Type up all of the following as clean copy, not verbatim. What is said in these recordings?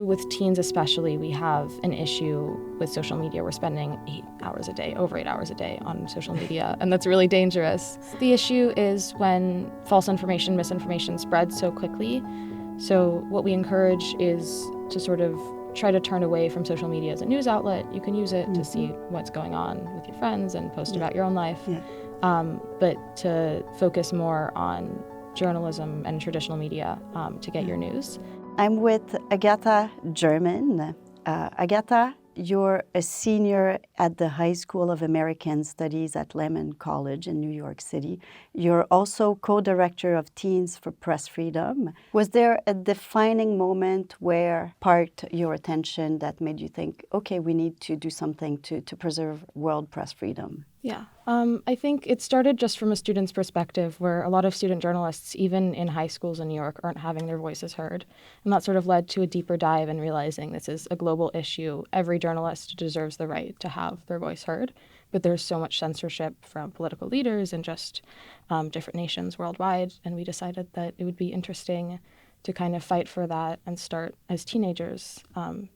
With teens especially, we have an issue with social media. We're spending 8 hours a day, over 8 hours a day on social media, and that's really dangerous. The issue is when false information, misinformation spreads so quickly. So what we encourage is to sort of try to turn away from social media as a news outlet. You can use it to see what's going on with your friends and post about your own life, but to focus more on journalism and traditional media to get your news. I'm with Agatha German. Agatha, you're a senior at the High School of American Studies at Lehman College in New York City. You're also co-director of Teens for Press Freedom. Was there a defining moment where sparked your attention that made you think, okay, we need to do something to preserve world press freedom? Yeah, I think it started just from a student's perspective where a lot of student journalists, even in high schools in New York, aren't having their voices heard. And that sort of led to a deeper dive in realizing this is a global issue. Every journalist deserves the right to have their voice heard, but there's so much censorship from political leaders and just different nations worldwide. And we decided that it would be interesting to kind of fight for that and start as teenagers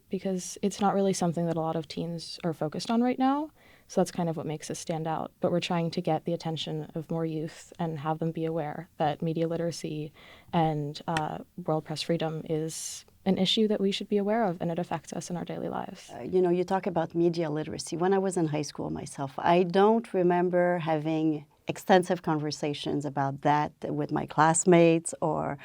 because it's not really something that a lot of teens are focused on right now. So that's kind of what makes us stand out. But we're trying to get the attention of more youth and have them be aware that media literacy and world press freedom is an issue that we should be aware of, and it affects us in our daily lives. You talk about media literacy. When I was in high school myself, I don't remember having extensive conversations about that with my classmates or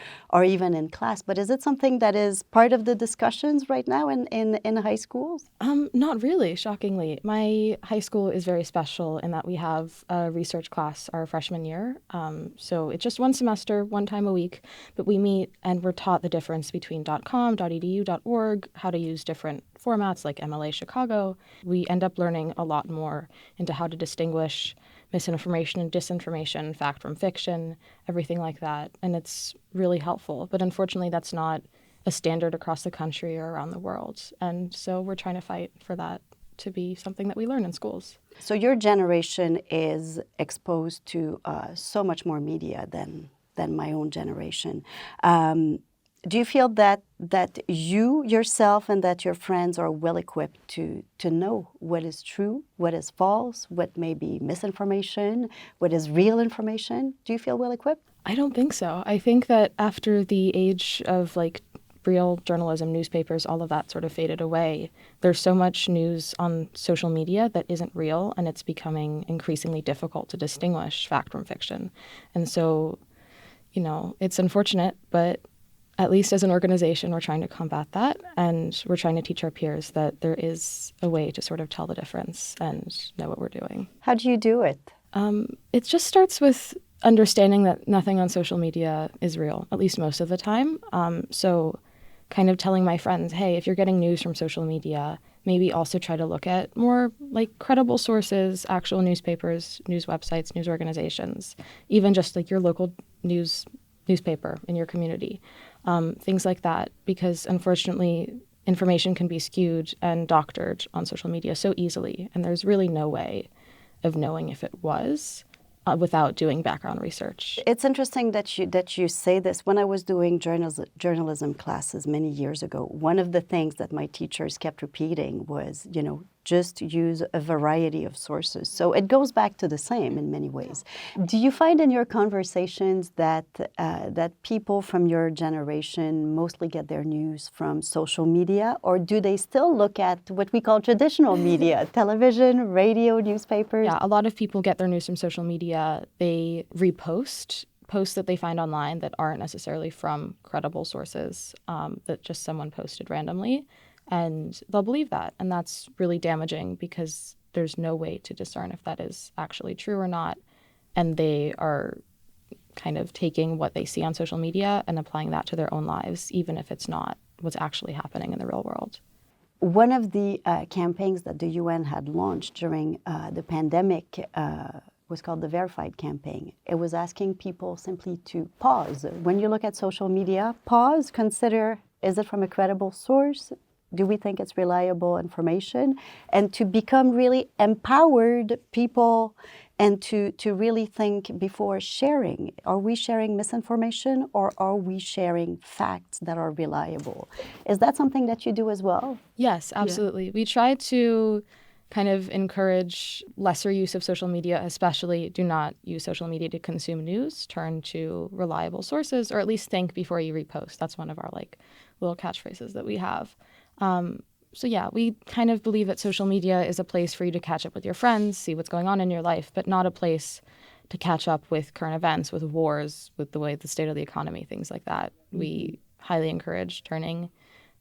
even in class. But is it something that is part of the discussions right now in high schools? Not really, shockingly. My high school is very special in that we have a research class our freshman year. So it's just one semester, one time a week, but we meet and we're taught the difference between .com, .edu, .org, how to use different formats like MLA Chicago. We end up learning a lot more into how to distinguish misinformation and disinformation, fact from fiction, everything like that. And it's really helpful. But unfortunately, that's not a standard across the country or around the world. And so we're trying to fight for that to be something that we learn in schools. So your generation is exposed to so much more media than my own generation. Do you feel that you yourself and that your friends are well equipped to know what is true, what is false, what may be misinformation, what is real information? Do you feel well equipped? I don't think so. I think that after the age of real journalism, newspapers, all of that sort of faded away, there's so much news on social media that isn't real, and it's becoming increasingly difficult to distinguish fact from fiction. And so, it's unfortunate, but at least as an organization, we're trying to combat that, and we're trying to teach our peers that there is a way to sort of tell the difference and know what we're doing. How do you do it? It just starts with understanding that nothing on social media is real, at least most of the time. So kind of telling my friends, hey, if you're getting news from social media, maybe also try to look at more credible sources, actual newspapers, news websites, news organizations, even just your local newspaper in your community. Things like that, because unfortunately, information can be skewed and doctored on social media so easily, and there's really no way of knowing if it was without doing background research. It's interesting that you say this. When I was doing journalism classes many years ago, one of the things that my teachers kept repeating was, just use a variety of sources. So it goes back to the same in many ways. Do you find in your conversations that people from your generation mostly get their news from social media, or do they still look at what we call traditional media, television, radio, newspapers? Yeah, a lot of people get their news from social media. They repost posts that they find online that aren't necessarily from credible sources, that just someone posted randomly. And they'll believe that. And that's really damaging because there's no way to discern if that is actually true or not. And they are kind of taking what they see on social media and applying that to their own lives, even if it's not what's actually happening in the real world. One of the campaigns that the UN had launched during the pandemic was called the Verified campaign. It was asking people simply to pause. When you look at social media, pause, consider, is it from a credible source? do we think it's reliable information, and to become really empowered people, and to really think before sharing. Are we sharing misinformation, or are we sharing facts that are reliable? Is that something that you do as well? Yes, absolutely. We try to kind of encourage lesser use of social media, especially do not use social media to consume news. Turn to reliable sources, or at least think before you repost. That's one of our like little catchphrases that we have. So yeah, we kind of believe that social media is a place for you to catch up with your friends, see what's going on in your life, but not a place to catch up with current events, with wars, with the way the state of the economy, things like that. We highly encourage turning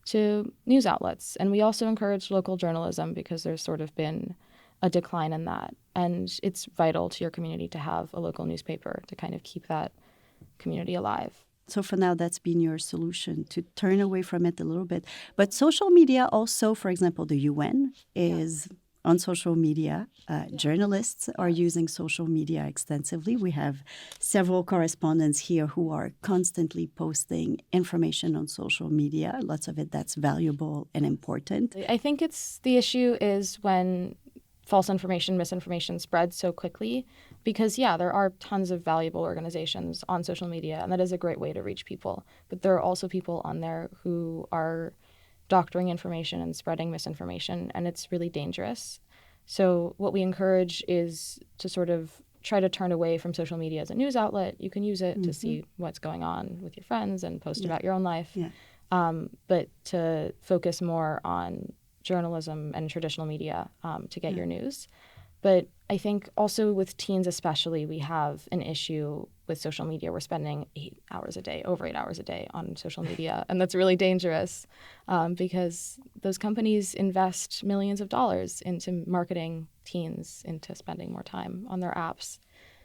to news outlets. And we also encourage local journalism because there's sort of been a decline in that. And it's vital to your community to have a local newspaper to kind of keep that community alive. So for now, that's been your solution, to turn away from it a little bit. But social media also, for example, the UN is on social media. Journalists are using social media extensively. We have several correspondents here who are constantly posting information on social media, lots of it that's valuable and important. I think the issue is when false information, misinformation spreads so quickly because, there are tons of valuable organizations on social media, and that is a great way to reach people. But there are also people on there who are doctoring information and spreading misinformation, and it's really dangerous. So what we encourage is to sort of try to turn away from social media as a news outlet. You can use it to see what's going on with your friends and post about your own life, but to focus more on journalism and traditional media to get your news. But I think also with teens especially, we have an issue with social media. We're spending over 8 hours a day on social media. And that's really dangerous because those companies invest millions of dollars into marketing teens into spending more time on their apps.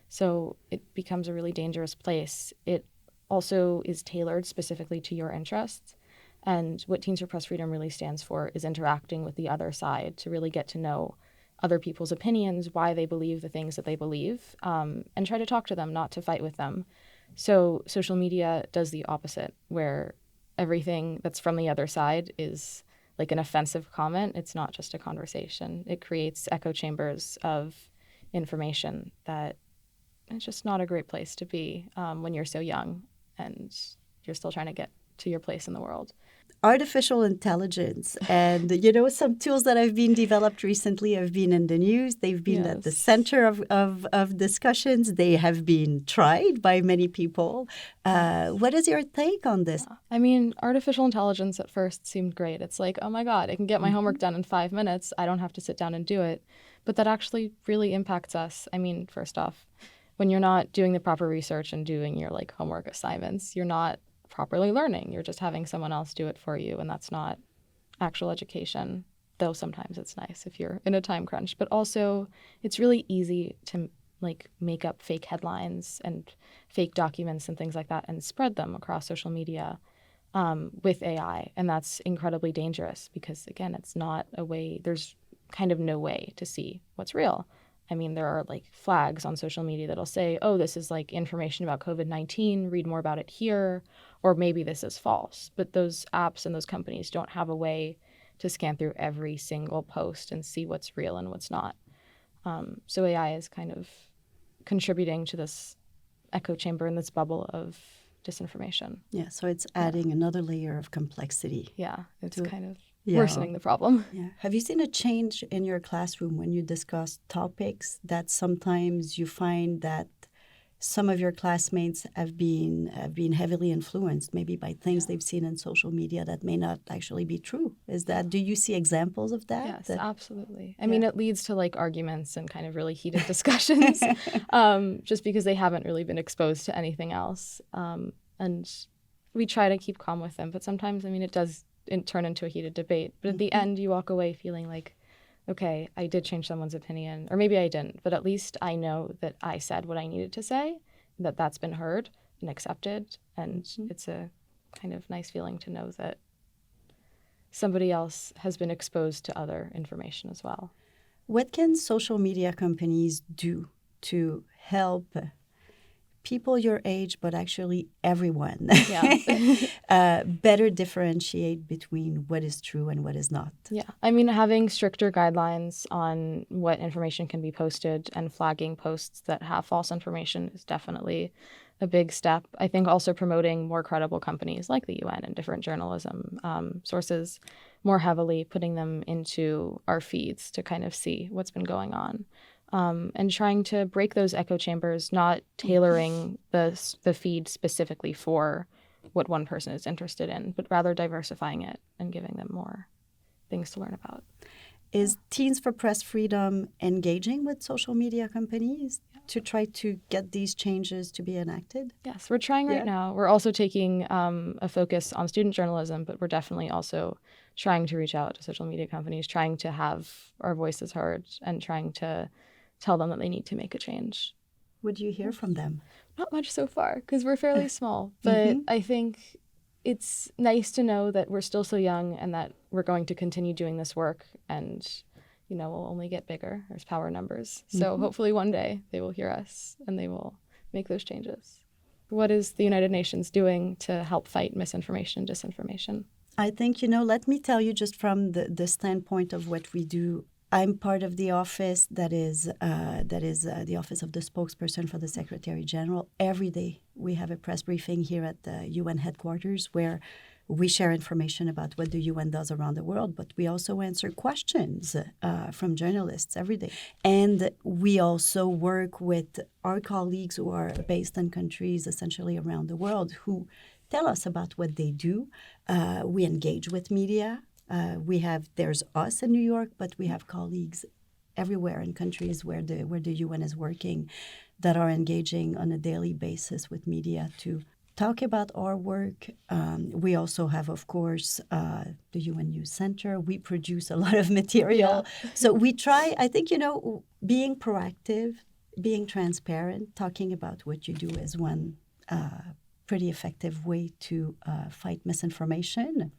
So it becomes a really dangerous place. It also is tailored specifically to your interests. And what Teens for Press Freedom really stands for is interacting with the other side to really get to know other people's opinions, why they believe the things that they believe, and try to talk to them, not to fight with them. So social media does the opposite, where everything that's from the other side is like an offensive comment. It's not just a conversation. It creates echo chambers of information that it's just not a great place to be when you're so young and you're still trying to get to your place in the world. Artificial intelligence and, some tools that have been developed recently have been in the news. They've been at the center of discussions. They have been tried by many people. What is your take on this? I mean, artificial intelligence at first seemed great. It's like, oh my God, I can get my homework done in 5 minutes. I don't have to sit down and do it. But that actually really impacts us. I mean, first off, when you're not doing the proper research and doing your homework assignments, you're not properly learning. You're just having someone else do it for you, and that's not actual education, though sometimes it's nice if you're in a time crunch. But also, it's really easy to make up fake headlines and fake documents and things like that and spread them across social media with AI. And that's incredibly dangerous because, again, it's not a way, there's kind of no way to see what's real. I mean, there are flags on social media that'll say, oh, this is information about COVID-19, read more about it here, or maybe this is false. But those apps and those companies don't have a way to scan through every single post and see what's real and what's not. So AI is kind of contributing to this echo chamber and this bubble of disinformation. Yeah, so it's adding another layer of complexity. Yeah, it's kind of worsening the problem. Yeah. Have you seen a change in your classroom when you discuss topics that sometimes you find that some of your classmates have been heavily influenced maybe by things they've seen in social media that may not actually be true? Do you see examples of that? Yes, absolutely. I mean, it leads to arguments and kind of really heated discussions just because they haven't really been exposed to anything else. And we try to keep calm with them, but sometimes, it does turn into a heated debate. But at the end, you walk away feeling like, okay, I did change someone's opinion, or maybe I didn't, but at least I know that I said what I needed to say, that that's been heard and accepted, and it's a kind of nice feeling to know that somebody else has been exposed to other information as well. What can social media companies do to help people your age, but actually everyone, Yeah. better differentiate between what is true and what is not. Yeah. I mean, having stricter guidelines on what information can be posted and flagging posts that have false information is definitely a big step. I think also promoting more credible companies like the UN and different journalism sources more heavily, putting them into our feeds to kind of see what's been going on. And trying to break those echo chambers, not tailoring the feed specifically for what one person is interested in, but rather diversifying it and giving them more things to learn about. Is Teens for Press Freedom engaging with social media companies to try to get these changes to be enacted? Yes, we're trying right now. We're also taking a focus on student journalism, but we're definitely also trying to reach out to social media companies, trying to have our voices heard and trying to tell them that they need to make a change. What do you hear from them? Not much so far because we're fairly small, but I think it's nice to know that we're still so young and that we're going to continue doing this work and, you know, we'll only get bigger. There's power numbers. So hopefully one day they will hear us and they will make those changes. What is the United Nations doing to help fight misinformation and disinformation? I think, you know, let me tell you just from the standpoint of what we do. I'm part of the office that is the office of the spokesperson for the Secretary General. Every day we have a press briefing here at the UN headquarters where we share information about what the UN does around the world, but we also answer questions from journalists every day. And we also work with our colleagues who are based in countries essentially around the world who tell us about what they do. We engage with media. There's us in New York, but we have colleagues everywhere in countries where the UN is working that are engaging on a daily basis with media to talk about our work. We also have, of course, the UN News Center. We produce a lot of material. Yeah. So we try, I think, you know, being proactive, being transparent, talking about what you do is one pretty effective way to fight misinformation.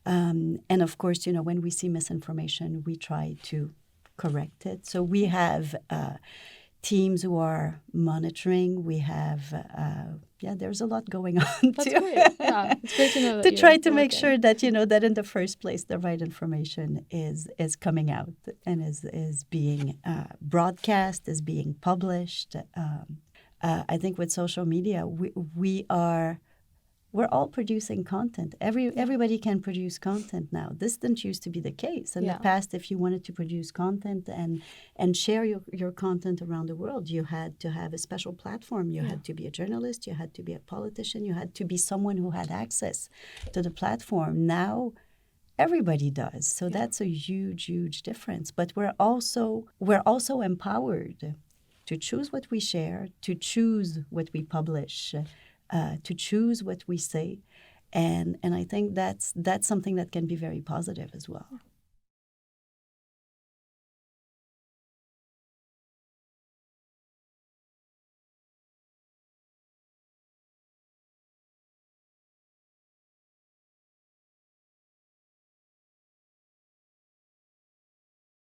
And of course, you know, when we see misinformation, we try to correct it. So we have teams who are monitoring. We have, there's a lot going on. That's great. Yeah, it's great to know that to try to make sure that, you know, that in the first place, the right information is coming out and is being broadcast, is being published. I think with social media, we're all producing content. Everybody can produce content now. This didn't used to be the case. In the past, if you wanted to produce content and share your content around the world, you had to have a special platform. You had to be a journalist. You had to be a politician. You had to be someone who had access to the platform. Now, everybody does. So that's a huge, huge difference. But we're also empowered to choose what we share, to choose what we publish, to choose what we say. And I think that's something that can be very positive as well.